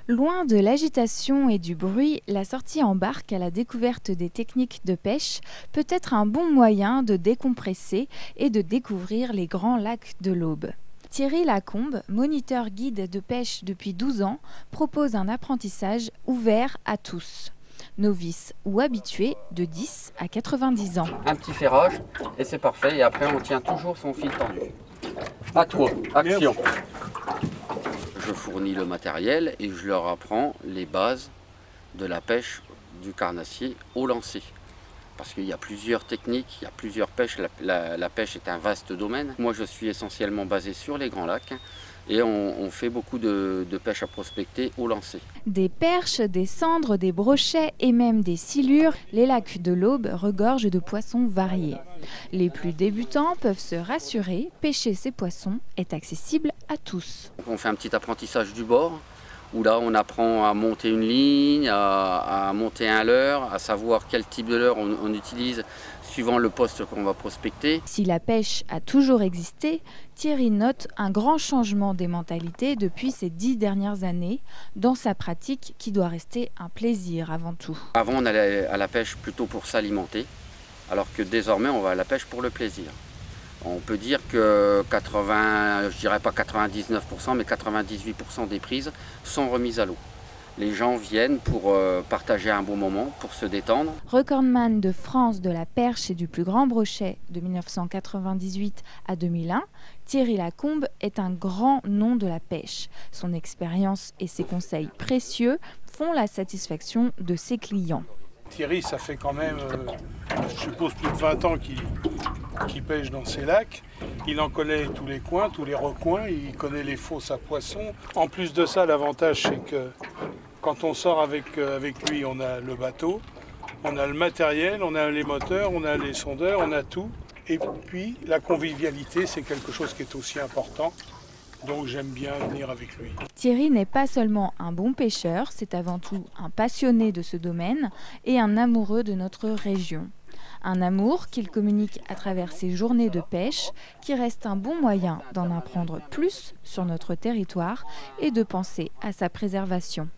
Loin de l'agitation et du bruit, la sortie en barque à la découverte des techniques de pêche peut être un bon moyen de décompresser et de découvrir les grands lacs de l'Aube. Thierry Lacombe, moniteur guide de pêche depuis 12 ans, propose un apprentissage ouvert à tous, novices ou habitués de 10 à 90 ans. Un petit ferrage et c'est parfait, et après on tient toujours son fil tendu. À toi, action. Je fournis le matériel et je leur apprends les bases de la pêche du carnassier au lancer. Parce qu'il y a plusieurs techniques, il y a plusieurs pêches, la pêche est un vaste domaine. Moi je suis essentiellement basé sur les grands lacs et on fait beaucoup de pêche à prospecter au lancer. Des perches, des cendres, des brochets et même des silures, les lacs de l'Aube regorgent de poissons variés. Les plus débutants peuvent se rassurer, pêcher ces poissons est accessible à tous. On fait un petit apprentissage du bord, où là on apprend à monter une ligne, à monter un leurre, à savoir quel type de leurre on utilise suivant le poste qu'on va prospecter. Si la pêche a toujours existé, Thierry note un grand changement des mentalités depuis ces 10 dernières années dans sa pratique qui doit rester un plaisir avant tout. Avant on allait à la pêche plutôt pour s'alimenter, alors que désormais on va à la pêche pour le plaisir. On peut dire que 80, je dirais pas 99%, mais 98% des prises sont remises à l'eau. Les gens viennent pour partager un bon moment, pour se détendre. Recordman de France de la perche et du plus grand brochet de 1998 à 2001, Thierry Lacombe est un grand nom de la pêche. Son expérience et ses conseils précieux font la satisfaction de ses clients. Thierry, ça fait quand même, je suppose, plus de 20 ans qu'il pêche dans ces lacs. Il en connaît tous les coins, tous les recoins, il connaît les fosses à poissons. En plus de ça, l'avantage, c'est que quand on sort avec lui, on a le bateau, on a le matériel, on a les moteurs, on a les sondeurs, on a tout. Et puis, la convivialité, c'est quelque chose qui est aussi important. Donc j'aime bien venir avec lui. Thierry n'est pas seulement un bon pêcheur, c'est avant tout un passionné de ce domaine et un amoureux de notre région. Un amour qu'il communique à travers ses journées de pêche, qui reste un bon moyen d'en apprendre plus sur notre territoire et de penser à sa préservation.